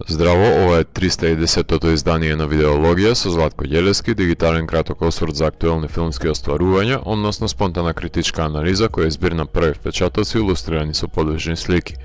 Здраво, ова е 310-тото издание на Видеологија со Златко Ѓелевски, дигитален краток осврт за актуелни филмски остварувања, односно спонтана критичка анализа која е збир на први впечатоци илустрирани со подвижни слики.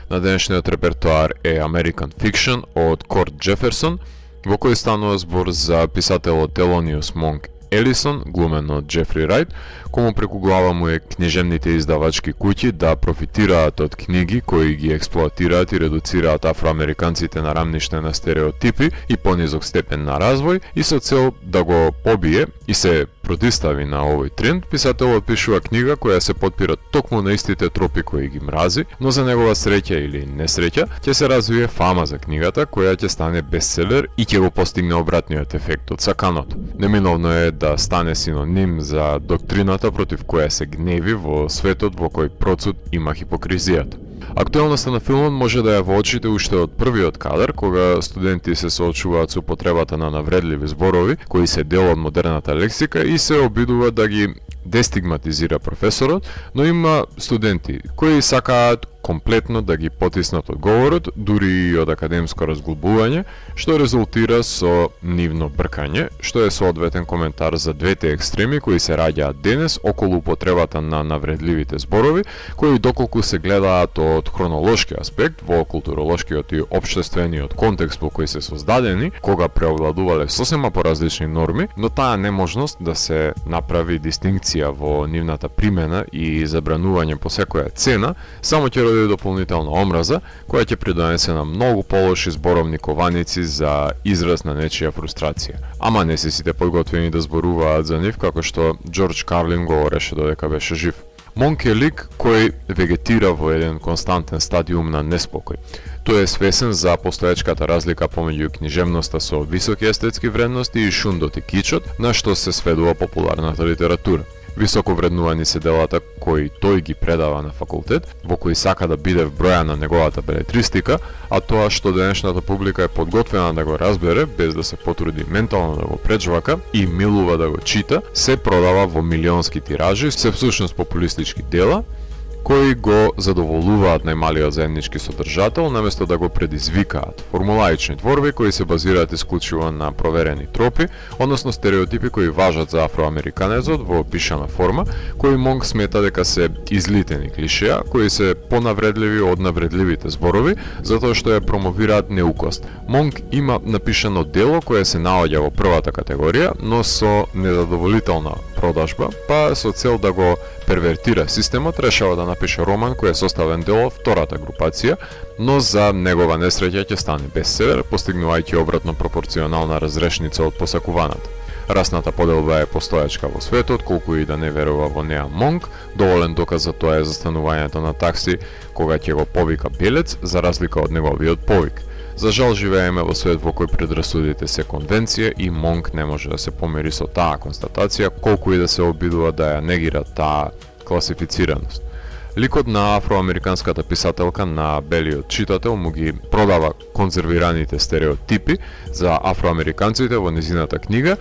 На денешниот репертоар е American Fiction од Корт Джеферсон, во кој станува збор за писателот Телониус Монк Елисон, глумен од Джефри Рајт, кому преку глава му е книжевните издавачки куќи да профитираат од книги кои ги експлоатираат и редуцираат афроамериканците на рамниште на стереотипи и понизок степен на развој, и со цел да го побие и се протистави на овој тренд, писателот пишува книга која се потпира токму на истите тропи кои ги мрази, но за негова среќа или несреќа ќе се развие фама за книгата која ќе стане бестселер и ќе го постигне обратниот ефект од саканото. Неминовно е да стане синоним за доктрината против која се гневи во светот во кој процут има хипокризијата. Актуелноста на филмот може да ја во очите уште од првиот кадар, кога студенти се соочуваат со потребата на навредливи зборови, кои се дел од модерната лексика и се обидува да ги дестигматизира професорот, но има студенти кои сакаат комплетно да ги потиснат од говорот, дури и од академско разглобување, што резултира со нивно бркање, што е соодветен коментар за двете екстреми кои се раѓаат денес околу употребата на навредливите зборови, кои доколку се гледаат од хронолошки аспект, во културолошкиот и општествениот контекст во кој се создадени, кога преовладувале сосема поразлични норми, но таа неможност да се направи дистинкција во нивната примена и забранување по секоја цена, само ќе роди дополнителна омраза, која ќе придонесе на многу полоши зборовни кованици за израз на нечија фрустрација. Ама не се сите подготвени да зборуваат за нив, како што Џорџ Карлин говореше додека беше жив. Монк е лик кој вегетира во еден константен стадиум на неспокој. Тој е свесен за постоечката разлика помеѓу книжевноста со високи естетски вредности и шундот и кичот, на што се сведува популарната литература. Високо вреднувани се делата кои тој ги предава на факултет, во кои сака да биде вбројана неговата белетристика, а тоа што денешната публика е подготвена да го разбере, без да се потруди ментално да го пречвака и милува да го чита, се продава во милионски тиражи, се всушност популистички дела, кои го задоволуваат најмалиот заеднички содржател, наместо да го предизвикаат. Формулаични творби кои се базираат исклучиво на проверени тропи, односно стереотипи кои важат за афроамериканецот во опишана форма, кои Монк смета дека се излитени клишеа, кои се понавредливи од навредливите зборови, затоа што ја промовираат неукост. Монк има напишано дело кое се наоѓа во првата категорија, но со незадоволителна продажба, па со цел да го первертира системот, решава да напише роман кој е составен дел од втората групација, но за негова несреќа ќе стане бестселер, постигнувајќи обратно пропорционална разрешница од посакуваната. Расната поделба е постоечка во светот, колку и да не верува во неа Монк, доволен доказ за тоа е застанувањето на такси кога ќе го повика белец, за разлика од неговиот повик. За жал живееме во свет во кој предрасудите се конвенција и Монк не може да се помири со таа констатација, колку и да се обидува да ја негира таа класифицираност. Ликот на афроамериканската писателка на белиот читател му ги продава конзервираните стереотипи за афроамериканците во незината книга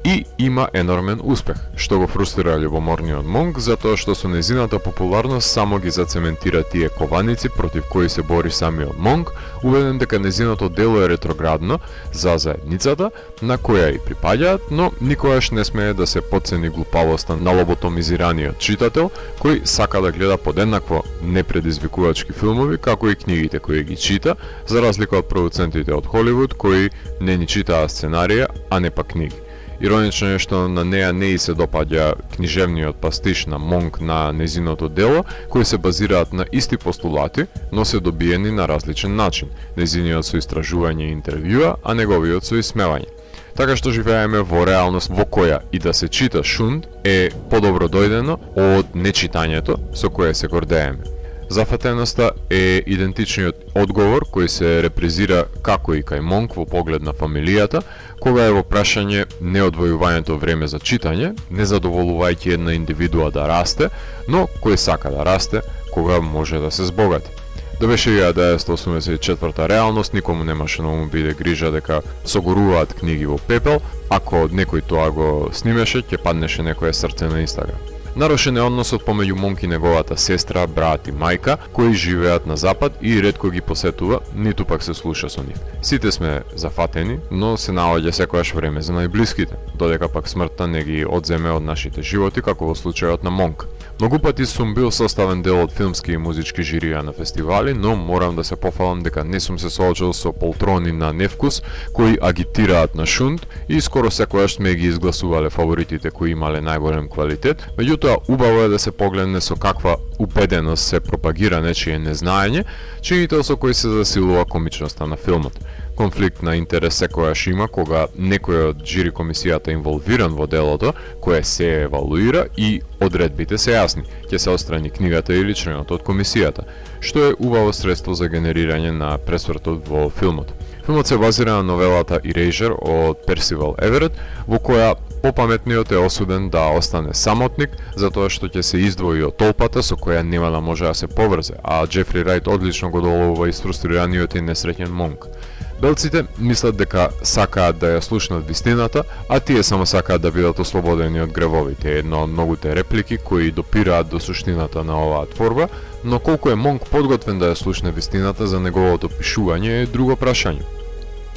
и има енормен успех, што го фрустрира љубоморниот Монк, затоа што со незината популарност само ги зацементира тие кованици против кои се бори самиот Монк, уведен дека незиното дело е ретроградно за заедницата, на која и припаѓаат, но никогаш не смее да се потцени глупавоста на лоботомизираниот читател, кој сака да гледа подеднакво непредизвикувачки филмови, како и книгите кои ги чита, за разлика од продуцентите од Холивуд, кои не ни читаат сценарија, а не па книги. Иронично е што на неа не и се допаѓа книжевниот пастиш на Монк на незиното дело, кои се базираат на исти постулати, но се добиени на различен начин, незиниот со истражување и интервјуа, а неговиот со исмевање. Така што живееме во реалност во која и да се чита шунд е подобро дојдено од нечитањето со кое се гордееме. Зафатеноста е идентичниот одговор кој се репрезира како и кај Монк во поглед на фамилијата, кога е во прашање неодвојувањето време за читање, не задоволувајќи една индивидуа да расте, но кој сака да расте кога може да се збогати. Да беше 1984 реалност, никому немаше на му биде грижа дека согоруваат книги во пепел, ако некој тоа го снимеше, ќе паднеше некое срце на Инстаграм. Нарушен е односот помеѓу Монк и неговата сестра, брат и мајка, кои живеат на запад и ретко ги посетува, ниту пак се слуша со нив. Сите сме зафатени, но се наоѓа секојаш време за најблиските, додека пак смртта не ги одземе од нашите животи, како во случајот на Монк. Многу пати сум бил составен дел од филмски и музички жирија на фестивали, но морам да се пофалам дека не сум се соочил со полтрони на невкус кои агитираат на шунт и скоро секојаш сме ги изгласувале фаворитите кои имале најголем квалитет. Меѓутоа, убаво е да се погледне со каква убеденост се пропагира нечие незнаење, чинител со кој се засилува комичноста на филмот. Конфликт на интерес секојаш има кога некој од жири комисијата инволвиран во делото, кое се евалуира и одредбите се јасни, ќе се отстрани книгата или членот од комисијата, што е убаво средство за генерирање на пресвртот во филмот. Филмот се базира на новелата Erasure од Персивал Еверет, во која попаметниот е осуден да остане самотник, затоа што ќе се издвои од толпата со која нема да може да се поврзе, а Джефри Рајт одлично го доловува и фрустрираниот и несреќен Монк. Белците мислат дека сакаат да ја слушнат вистината, а тие само сакаат да бидат ослободени од гревовите, едно од многуте реплики кои допираат до суштината на оваа творба, но колку е Монк подготвен да ја слушне вистината за неговото пишување е друго прашање.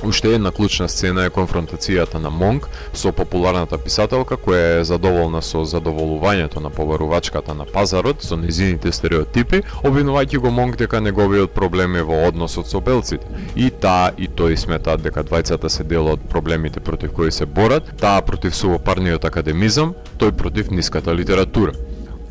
Уште една клучна сцена е конфронтацијата на Монк со популарната писателка која е задоволна со задоволувањето на побарувачката на пазарот со незините стереотипи, обвинувајќи го Монк дека неговиот проблем е во односот со белците. И таа и тој сметаат дека двајцата се дел од проблемите против кои се борат, таа против сувопарниот академизам, тој против ниската литература.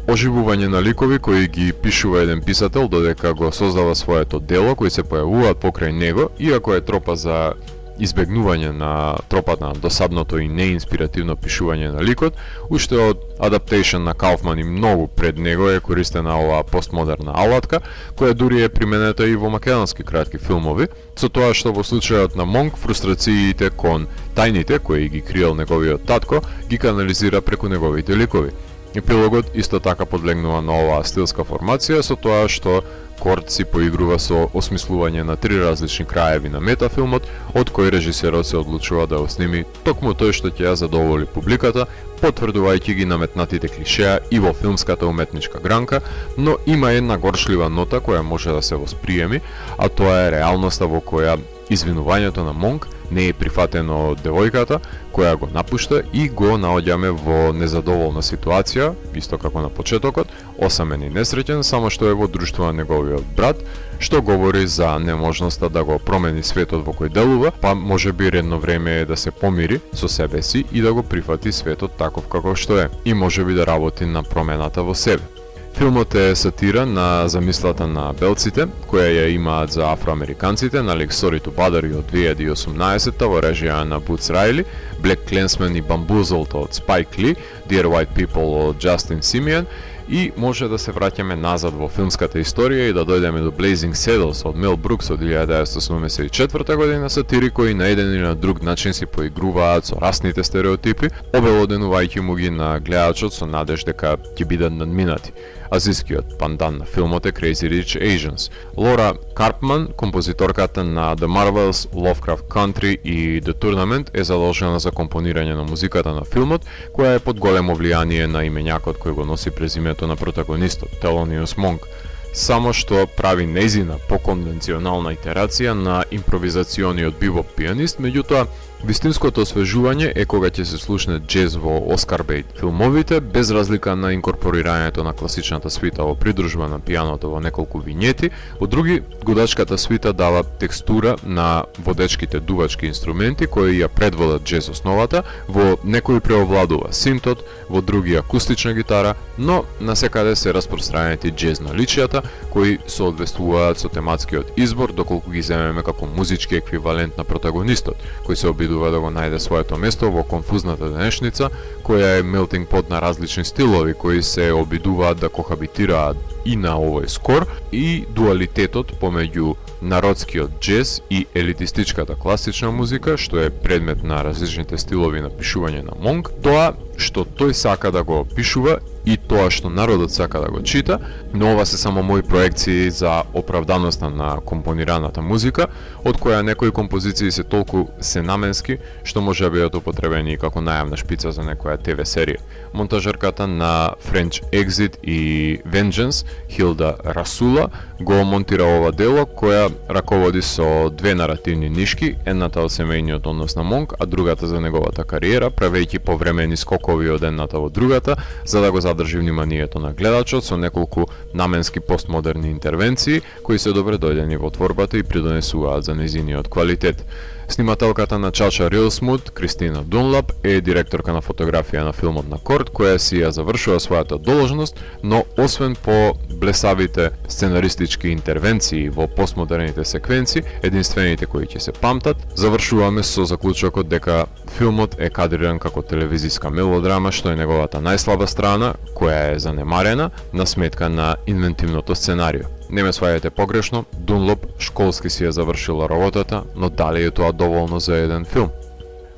Оживување на ликови кои ги пишува еден писател додека го создава своето дело, кои се појавуваат покрај него, иако е тропа за избегнување на тропата на досадното и неинспиративно пишување на ликот, уште од Adaptation на Кауфман и многу пред него е користена оваа постмодерна алатка, која дури е применета и во македонски кратки филмови, со тоа што во случајот на Монк фрустрациите кон тајните кои ги криел неговиот татко, ги канализира преку неговите ликови. Епилогот исто така подлегнува на оваа стилска формација со тоа што Корт си поигрува со осмислување на три различни краеви на метафилмот, од кој режисерот се одлучува да го сними токму тој што ќе ја задоволи публиката, потврдувајќи ги наметнатите клишеа и во филмската уметничка гранка, но има една горшлива нота која може да се восприеми, а тоа е реалноста во која извинувањето на Монк не е прифатено од девојката, која го напушта и го наоѓаме во незадоволна ситуација, исто како на почетокот, осамен и несреќен, само што е во друштво на неговиот брат, што говори за неможноста да го промени светот во кој делува, па може би редно време е да се помири со себе си и да го прифати светот таков како што е, и може би да работи на промената во себе. Филмот е сатира на замислата на белците, која ја имаат за афроамериканците, налик Sorry to Bother You од 2018 во режија на Boots Riley, Black Klansman и Bamboozled од Spike Lee, Dear White People од Justin Simien, и може да се враќаме назад во филмската историја и да дојдеме до Blazing Saddles од Мел Брукс од 1974 година, сатири кои на еден или на друг начин си поигруваат со расните стереотипи, обелоденувајќи му ги на гледачот со надеж дека ќе бидат надминати. Азискиот пандан на филмот е Crazy Rich Asians. Лора Карпман, композиторката на The Marvels, Lovecraft Country и The Tournament, е задолжена за компонирање на музиката на филмот, која е под големо влијание на имењакот кој го носи презимето на протагонистот, Thelonious Monk, само што прави нејзина поконвенционална итерација на импровизациониот бибоп пианист, меѓутоа вистинското освежување е кога ќе се слушне џез во Оскар бейт филмовите, без разлика на инкорпорирањето на класичната свита во придружба на пианото во неколку вињети, во други гудачката свита дава текстура на водечките дувачки инструменти кои ја предводат џез основата, во некои преовладува синтот, во други акустична гитара, но насекаде се распространети џез наличијата кои соодветствуваат со тематскиот избор, доколку ги земеме како музички еквивалент на протагонистот, кој се обидува да го најде своето место во конфузната денешница, која е мелтинг pot на различни стилови кои се обидуваат да кохабитираат и на овој скор и дуалитетот помеѓу народскиот џез и елитистичката класична музика, што е предмет на различните стилови на пишување на Монк, тоа што тој сака да го пишува и тоа што народот сака да го чита, но ова се само мои проекции за оправданоста на компонираната музика, од која некои композиции се толку сенаменски, што може да бидат употребени како најавна шпица за некоја ТВ серија. Монтажерката на French Exit и Vengeance, Хилда Расула, го монтира ова дело, која раководи со две наративни нишки, едната од семејниот однос на Монк, а другата за неговата кариера, правејќи повремени скокови од едната во другата, за да го задржи вниманието на гледачот со неколку наменски постмодерни интервенции, кои се добре дојдени во творбата и придонесуваат за нејзиниот квалитет. Снимателката на Чача Рилсмут, Кристина Дунлап, е директорка на фотографија на филмот на Корт, која си ја завршува својата должност, но освен по блесавите сценаристички интервенции во постмодерните секвенци, единствените кои ќе се памтат, завршуваме со заклучокот дека филмот е кадриран како телевизиска мелодрама, што е неговата најслаба страна, која е занемарена на сметка на инвентивното сценарио. Не ме сваѓате погрешно, Дунлоп школски си ја завршила работата, но дали е тоа доволно за еден филм?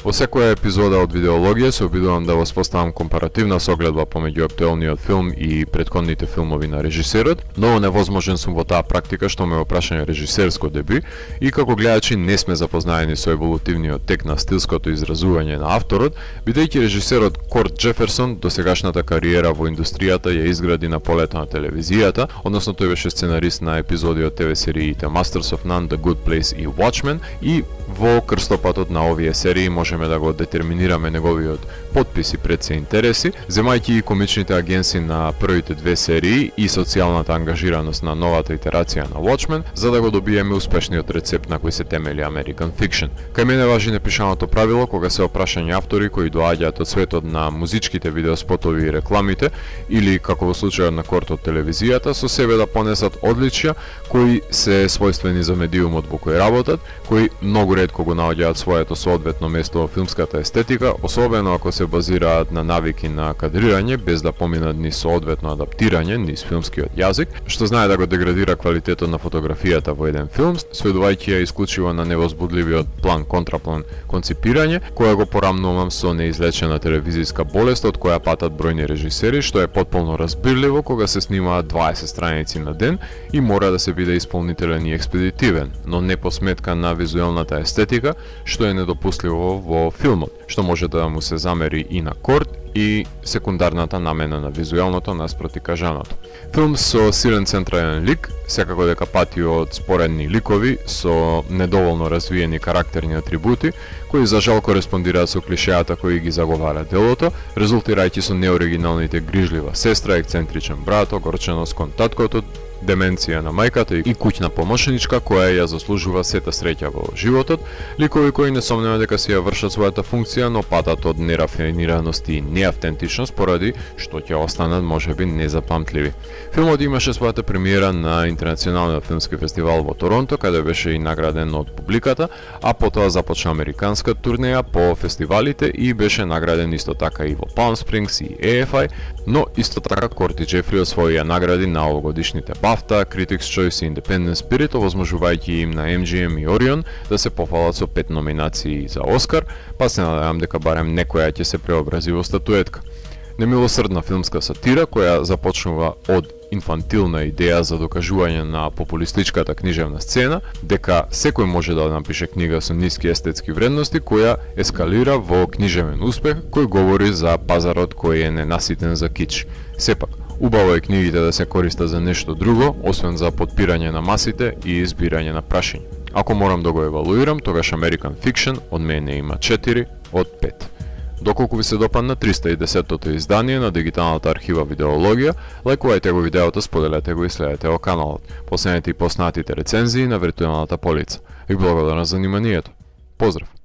Во секоја епизода од Видеологија се обидувам да воспоставам компаративна согледба помеѓу актуелниот филм и претходните филмови на режисерот, но невозможен сум во таа практика што ме опрашање режисерско деби и како гледачи не сме запознаени со еволутивниот тек на стилското изразување на авторот, бидејќи режисерот Корт Джеферсон досегашната кариера во индустријата ја изгради на полето на телевизијата, односно тој беше сценарист на епизоди од ТВ сериите Masters of None, The Good Place и Watchmen, и во крстопатот на овие серии можеме да го детерминираме неговиот подпис и пред се интереси, земајќи и комичните агенси на првите две серии и социјалната ангажираност на новата итерација на Watchmen, за да го добиеме успешниот рецепт на кој се темели American Fiction. Кај мене важи непишаното правило кога се опрашање автори кои доаѓаат од светот на музичките видеоспотови и рекламите, или како во случајот на Корт од телевизијата, со себе да понесат одличја кои се својствени за медиумот во кој работат, кои многу ретко го наоѓаат своето соодветно место во филмската естетика, особено ако се базираат на навики на кадрирање без да поминат ни соодветно адаптирање низ филмскиот јазик, што знае да го деградира квалитетот на фотографијата во еден филм, сведувајќи ја исклучиво на невозбудливиот план-контраплан конципирање, која го порамнувам со неизлечена телевизиска болест од која патат бројни режисери, што е потполно разбирливо кога се снимаат 20 страници на ден и мора да се биде исполнителен и експедитивен, но не по сметка на визуелната естетика, што е недопустливо во филмот, што може да му се замери и на Корт и секундарната намена на визуелното наспроти кажаното. Филм со силен централен лик, секако дека пати од споредни ликови со недоволно развиени карактерни атрибути, кои за жал кореспондираат со клишеата кои ги заговара делото, резултирајќи со неоригиналните грижлива сестра, ексцентричен брат, огорченост кон таткото, деменција на мајката и куќна помошничка која ја заслужува сета среќа во животот, ликови кои несомнено дека си ја вршат својата функција, но патат од нерафинираност и неавтентичност поради што ќе останат можеби незапамтливи. Филмот имаше својата премиера на Интернационалниот филмски фестивал во Торонто, каде беше и награден од публиката, а потоа започна американска турнеја по фестивалите и беше награден исто така и во Palm Springs и AFI, но исто така Корт и Џефри освоија награди на овогодишните BAFTA, Critics' Choice и Independent Spirit, овозможувајќи им на MGM и Orion да се пофалат со 5 номинации за Оскар, па се надевам дека барем некоја ќе се преобрази во статуетка. Немилосрдна филмска сатира која започнува од инфантилна идеја за докажување на популистичката книжевна сцена, дека секој може да напише книга со ниски естетски вредности, која ескалира во книжевен успех кој говори за пазарот кој е ненаситен за кич. Сепак, убаво е книгите да се користат за нешто друго, освен за подпирање на масите и избирање на прашање. Ако морам да го евалуирам, тогаш American Fiction од мене има 4 од 5. Доколку ви се допадна 310-тото издание на дигиталната архива Видеологија, лајкувајте го видеото, споделете го и следете го каналот. Последете и поснатите рецензии на виртуелната полица. И благодарам за вниманието. Поздрав!